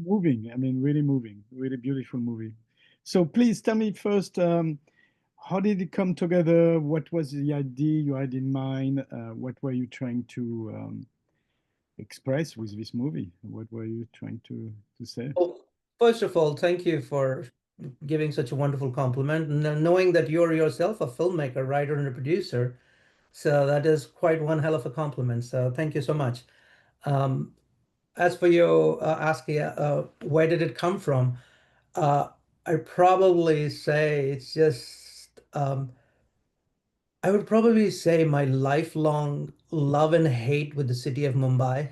moving. I mean, really moving, really beautiful movie. So please tell me first, how did it come together? What was the idea you had in mind? What were you trying to express with this movie? What were you trying to say? Well, first of all, thank you for giving such a wonderful compliment, and knowing that you're yourself a filmmaker, writer, and a producer. So that is quite one hell of a compliment. So thank you so much. Um, as for you asking, where did it come from? Uh, I'd probably say it's just, I would probably say my lifelong love and hate with the city of Mumbai.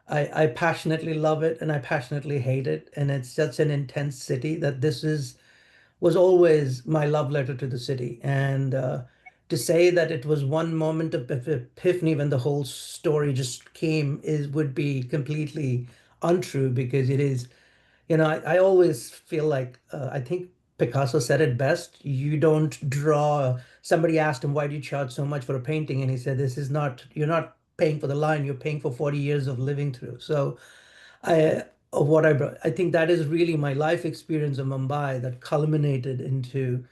I passionately love it and I passionately hate it. And it's such an intense city that was always my love letter to the city. And to say that it was one moment of epiphany when the whole story just came is would be completely untrue because it is, I always feel like I think Picasso said it best. You don't draw. Somebody asked him, "Why do you charge so much for a painting?" And he said, "This is not. You're not paying for the line. You're paying for 40 years of living through." So I of what I brought. I think that is really my life experience of Mumbai that culminated into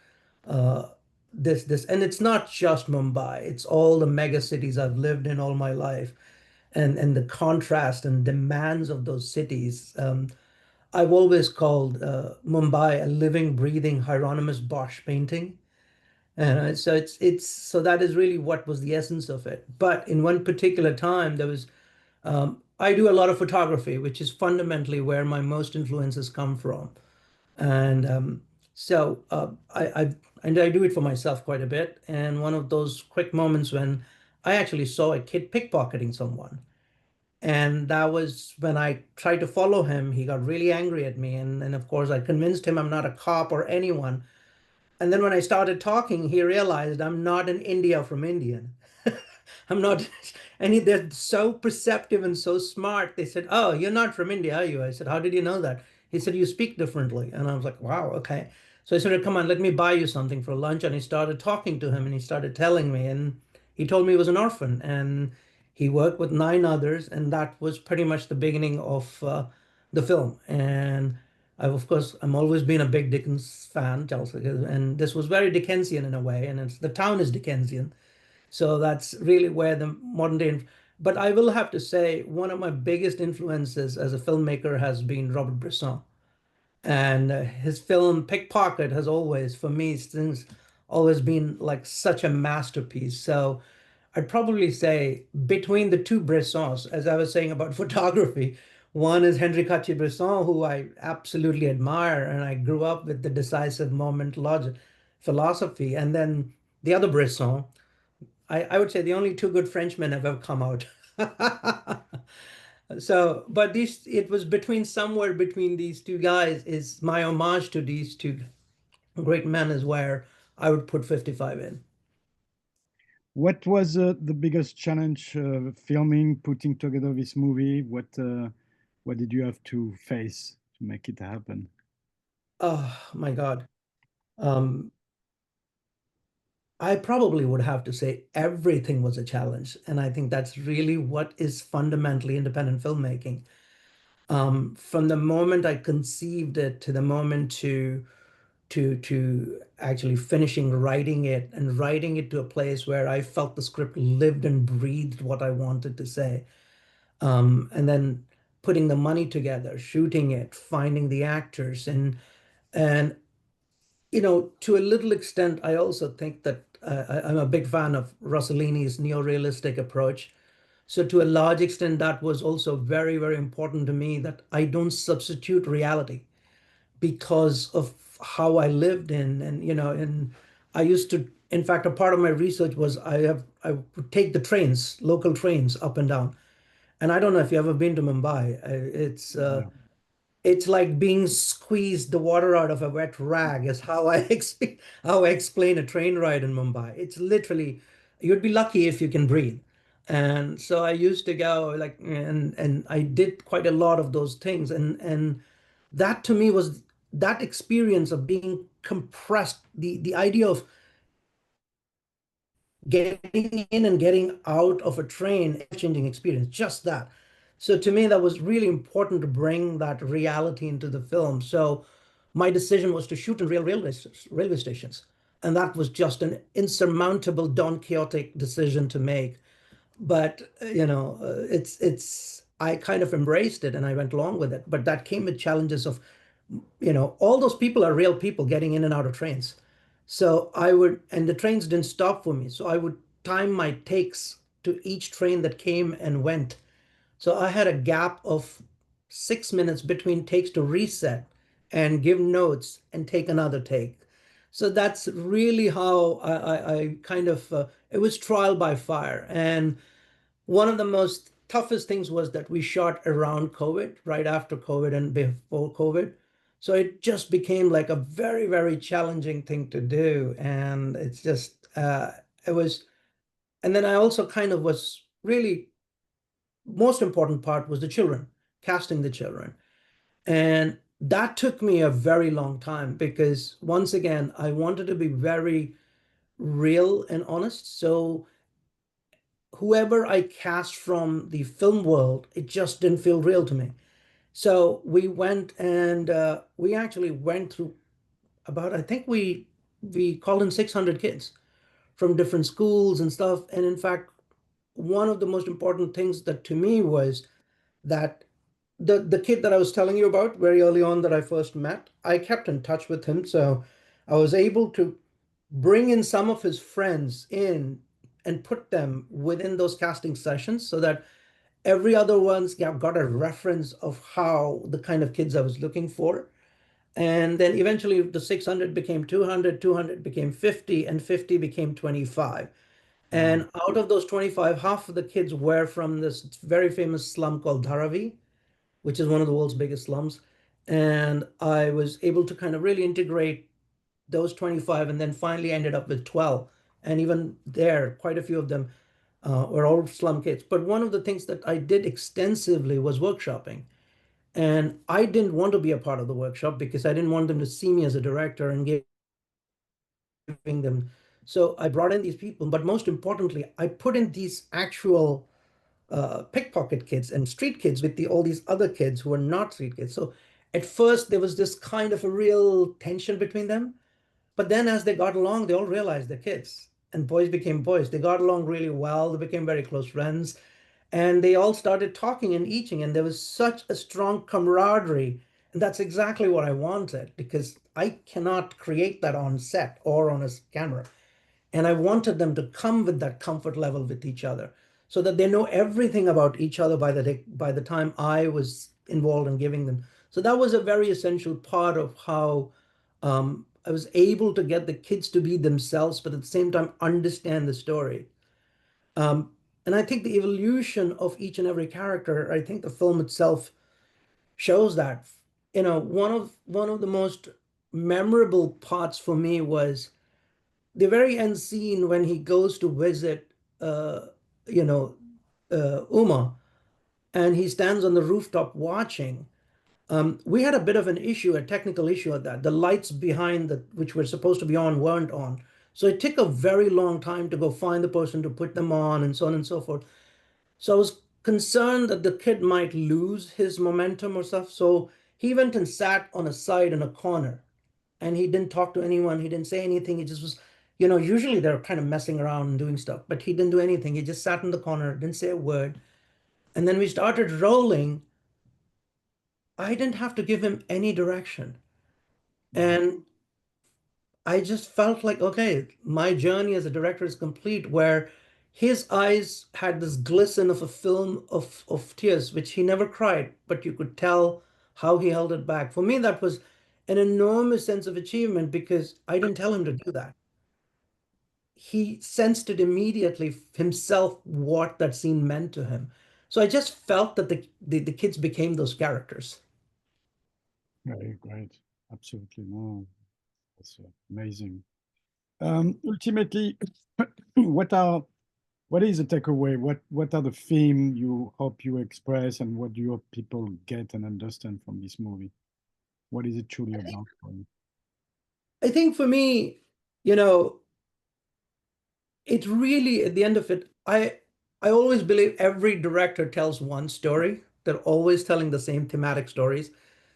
uh, this. And it's not just Mumbai. It's all the mega cities I've lived in all my life, and the contrast and demands of those cities. I've always called Mumbai a living, breathing Hieronymus Bosch painting. And so so that is really what was the essence of it. But in one particular time, there was I do a lot of photography, which is fundamentally where my most influences come from. And so and I do it for myself quite a bit. And one of those quick moments when I actually saw a kid pickpocketing someone. And that was when I tried to follow him. He got really angry at me. And of course, I convinced him I'm not a cop or anyone. And then when I started talking, he realized I'm not an India from Indian. I'm not, they're so perceptive and so smart. They said, "Oh, you're not from India, are you?" I said, "How did you know that?" He said, "You speak differently." And I was like, "Wow, okay." So I said, "Come on, let me buy you something for lunch." And he started talking to him and he started telling me. And he told me he was an orphan and he worked with nine others. And that was pretty much the beginning of the film. And of course, I'm always been a big Dickens fan, Chelsea, and this was very Dickensian in a way. And the town is Dickensian. So that's really where the modern day. But I will have to say, one of my biggest influences as a filmmaker has been Robert Bresson. And his film Pickpocket has always, for me, since always been like such a masterpiece. So I'd probably say between the two Bressons, as I was saying about photography, one is Henri Cartier-Bresson, who I absolutely admire, and I grew up with the decisive moment logic philosophy. And then the other Bresson, I would say the only two good Frenchmen have ever come out. So, but it was between somewhere between these two guys is my homage to these two great men is where I would put 55 in. What was the biggest challenge filming, putting together this movie? What did you have to face to make it happen? Oh my God. Um, I probably would have to say everything was a challenge. And I think that's really what is fundamentally independent filmmaking. From the moment I conceived it to the moment to actually finishing writing it and writing it to a place where I felt the script lived and breathed what I wanted to say. And then putting the money together, shooting it, finding the actors, and to a little extent, I also think that I'm a big fan of Rossellini's neo-realistic approach. So to a large extent, that was also very, very important to me that I don't substitute reality because of how I lived in and I used to in fact a part of my research was I would take the trains local trains up and down and I don't know if you've ever been to Mumbai. Yeah. It's like being squeezed the water out of a wet rag is how how I explain a train ride in Mumbai. It's literally you'd be lucky if you can breathe. And so I used to go like and I did quite a lot of those things and that to me was that experience of being compressed, the idea of getting in and getting out of a train, changing experience, just that. So to me, that was really important to bring that reality into the film. So my decision was to shoot in real railway stations. And that was just an insurmountable Don Quixotic decision to make. But it's I kind of embraced it and I went along with it. But that came with challenges of, all those people are real people getting in and out of trains. So I would, and the trains didn't stop for me. So I would time my takes to each train that came and went. So I had a gap of 6 minutes between takes to reset and give notes and take another take. So that's really how I kind of, it was trial by fire. And one of the most toughest things was that we shot around COVID, right after COVID and before COVID. So it just became like a very, very challenging thing to do. And it's just, it was, and then I also kind of was really, most important part was the children, casting the children. And that took me a very long time because once again, I wanted to be very real and honest. So whoever I cast from the film world, it just didn't feel real to me. So we went and we actually went through about, I think we called in 600 kids from different schools and stuff. And in fact, one of the most important things that to me was that the kid that I was telling you about very early on that I first met, I kept in touch with him. So I was able to bring in some of his friends in and put them within those casting sessions so that every other one's got a reference of how the kind of kids I was looking for. And then eventually the 600 became 200, 200 became 50, and 50 became 25. Wow. And out of those 25, half of the kids were from this very famous slum called Dharavi, which is one of the world's biggest slums. And I was able to kind of really integrate those 25 and then finally ended up with 12. And even there, quite a few of them were all slum kids. But one of the things that I did extensively was workshopping. And I didn't want to be a part of the workshop because I didn't want them to see me as a director and giving them. So I brought in these people. But most importantly, I put in these actual pickpocket kids and street kids with all these other kids who were not street kids. So at first there was this kind of a real tension between them. But then as they got along, they all realized they're kids and boys became boys. They got along really well. They became very close friends and they all started talking and eating. And there was such a strong camaraderie. And that's exactly what I wanted because I cannot create that on set or on a camera. And I wanted them to come with that comfort level with each other so that they know everything about each other by the time I was involved in giving them. So that was a very essential part of how I was able to get the kids to be themselves, but at the same time understand the story. Um, and I think the evolution of each and every character, I think the film itself shows that. One of the most memorable parts for me was the very end scene when he goes to visit, uh, you know, Uma, and he stands on the rooftop watching. We had a bit of an issue, a technical issue at that. The lights behind which were supposed to be on, weren't on. So it took a very long time to go find the person to put them on, and so on and so forth. So I was concerned that the kid might lose his momentum or stuff. So he went and sat on a side in a corner and he didn't talk to anyone. He didn't say anything. He just was, usually they're kind of messing around and doing stuff, but he didn't do anything. He just sat in the corner, didn't say a word. And then we started rolling. I didn't have to give him any direction. Wow. And I just felt like, okay, my journey as a director is complete, where his eyes had this glisten of a film of tears, which he never cried, but you could tell how he held it back. For me, that was an enormous sense of achievement because I didn't tell him to do that. He sensed it immediately himself what that scene meant to him. So I just felt that the kids became those characters. Very great. Absolutely. No, that's amazing. Ultimately, what are what is the takeaway? What are the theme you hope you express, and what do you hope people get and understand from this movie? What is it truly about for you? I think for me, you know, it really, at the end of it, I always believe every director tells one story. They're always telling the same thematic stories.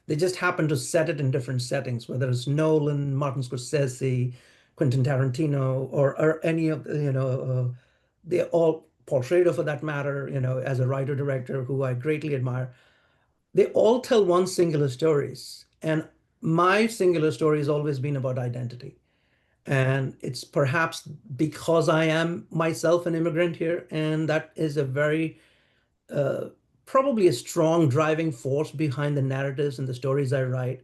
They just happen to set it in different settings, whether it's Nolan, Martin Scorsese, Quentin Tarantino, or any of the, they all Paul Schrader for that matter, as a writer director who I greatly admire. They all tell one singular stories, and my singular story has always been about identity. And it's perhaps because I am myself an immigrant here, and that is a very uh, probably a strong driving force behind the narratives and the stories I write.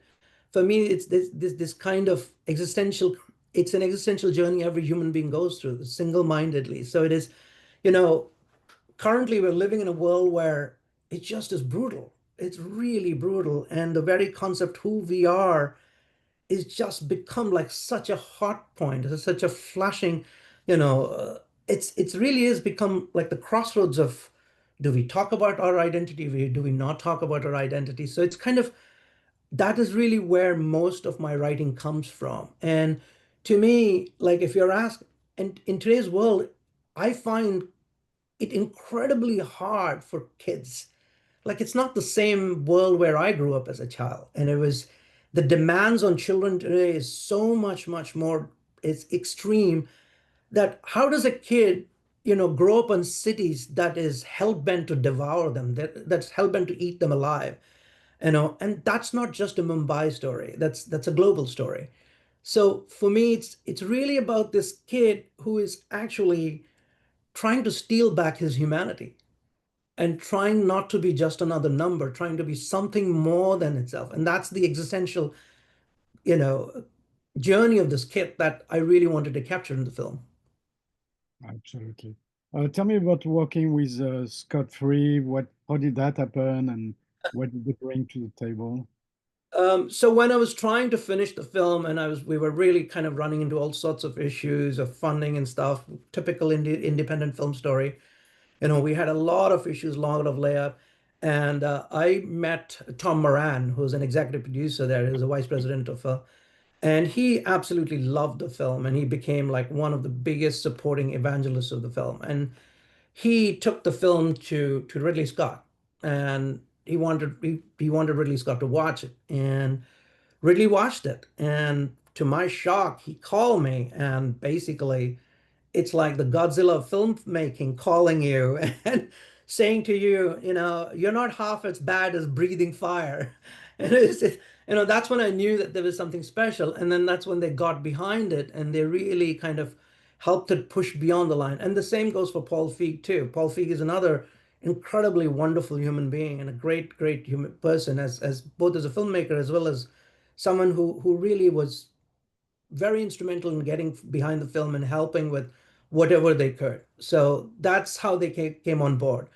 For me, it's this kind of existential. It's an existential journey every human being goes through, single-mindedly. So it is, you know, currently we're living in a world where it just is brutal. It's really brutal, and the very concept who we are is just become like such a hot point. It's such a flashing, you know, it's really is become like the crossroads of, do we talk about our identity? Do we not talk about our identity? So it's kind of, that is really where most of my writing comes from. And to me, like if you're asked, and in today's world, I find it incredibly hard for kids. Like it's not the same world where I grew up as a child. And it was, the demands on children today is so much, much more, it's extreme, that how does a kid, grow up in cities that is hell-bent to devour them, that's hell-bent to eat them alive, and that's not just a Mumbai story. That's a global story. So for me, it's really about this kid who is actually trying to steal back his humanity and trying not to be just another number, trying to be something more than itself. And that's the existential, you know, journey of this kid that I really wanted to capture in the film. Absolutely. Tell me about working with Scott Free. How did that happen, and what did they bring to the table? So when I was trying to finish the film, and we were really kind of running into all sorts of issues of funding and stuff, typical independent film story. We had a lot of issues, a lot of layup. And I met Tom Moran, who's an executive producer there, who's a vice president of and he absolutely loved the film, and he became like one of the biggest supporting evangelists of the film. And he took the film to Ridley Scott, and he wanted Ridley Scott to watch it, and Ridley watched it. And to my shock, he called me, and basically it's like the Godzilla of filmmaking calling you and saying to you, you're not half as bad as breathing fire. And that's when I knew that there was something special. And then that's when they got behind it, and they really kind of helped it push beyond the line. And the same goes for Paul Feig too. Paul Feig is another incredibly wonderful human being and a great, great human person, as both as a filmmaker as well as someone who really was very instrumental in getting behind the film and helping with whatever they could. So that's how they came on board.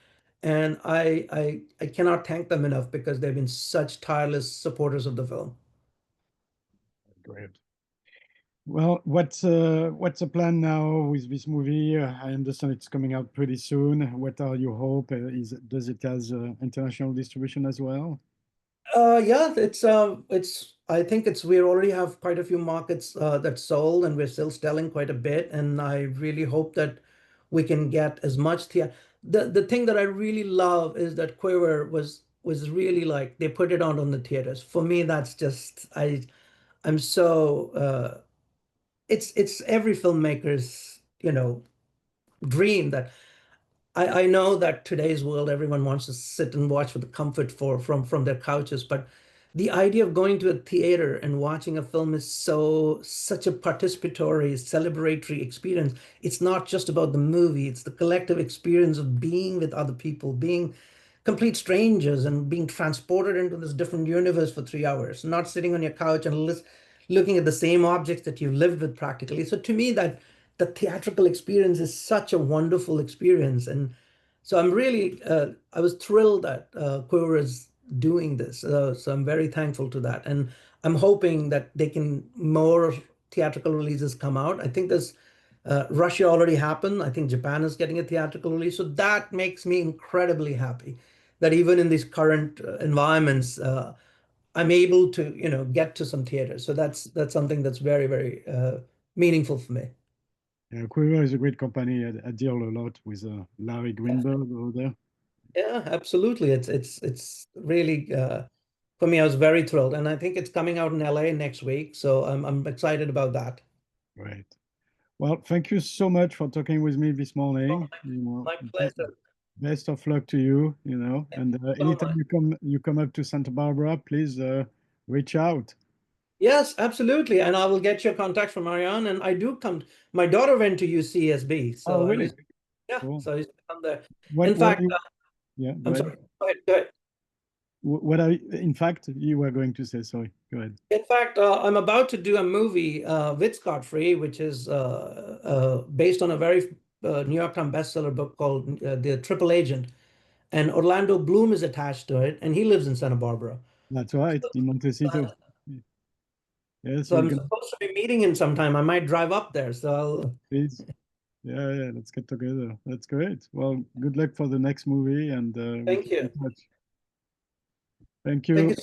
And I cannot thank them enough because they've been such tireless supporters of the film. Great. Well, what's the plan now with this movie? I understand it's coming out pretty soon. What are your hope? Does it has international distribution as well? Yeah, it's I think we already have quite a few markets that sold, and we're still selling quite a bit. And I really hope that we can get as much the thing that I really love is that Quiver was really like they put it on the theaters. For me, that's just I'm so it's every filmmaker's, dream that I know that today's world, everyone wants to sit and watch with the comfort from their couches, but the idea of going to a theater and watching a film is such a participatory, celebratory experience. It's not just about the movie, it's the collective experience of being with other people, being complete strangers and being transported into this different universe for 3 hours, not sitting on your couch and looking at the same objects that you've lived with practically. So to me, that the theatrical experience is such a wonderful experience. And so I was thrilled that Quiver is doing this. So I'm very thankful to that. And I'm hoping that they can more theatrical releases come out. I think there's Russia already happened. I think Japan is getting a theatrical release. So that makes me incredibly happy that even in these current environments, I'm able to, get to some theaters. So that's something that's very, very meaningful for me. Quiver is a great company. I deal a lot with Larry Greenberg over there. Yeah, absolutely. It's really for me, I was very thrilled, and I think it's coming out in LA next week, so I'm excited about that. Right. Well, thank you so much for talking with me this Oh, morning. my pleasure. Best of luck to you, Thank and you so anytime much. you come up to Santa Barbara, please reach out. Yes, absolutely. And I will get your contact from Marianne. And I do come. My daughter went to UCSB, Oh, so I really? used, yeah, Cool. so I used to come there. In What are fact, you? Yeah, go I'm ahead. sorry. Go ahead. Go ahead. What are in fact you were going to say? Sorry, go ahead. In fact, I'm about to do a movie with Scott Free, which is based on a very New York Times bestseller book called The Triple Agent. And Orlando Bloom is attached to it, and he lives in Santa Barbara. That's right, in Montecito. Yes, So we're I'm gonna supposed to be meeting him sometime. I might drive up there. So please. Yeah, yeah, let's get together. That's great. Well, good luck for the next movie, and we'll thank keep in you. touch. Thank Thank you you. so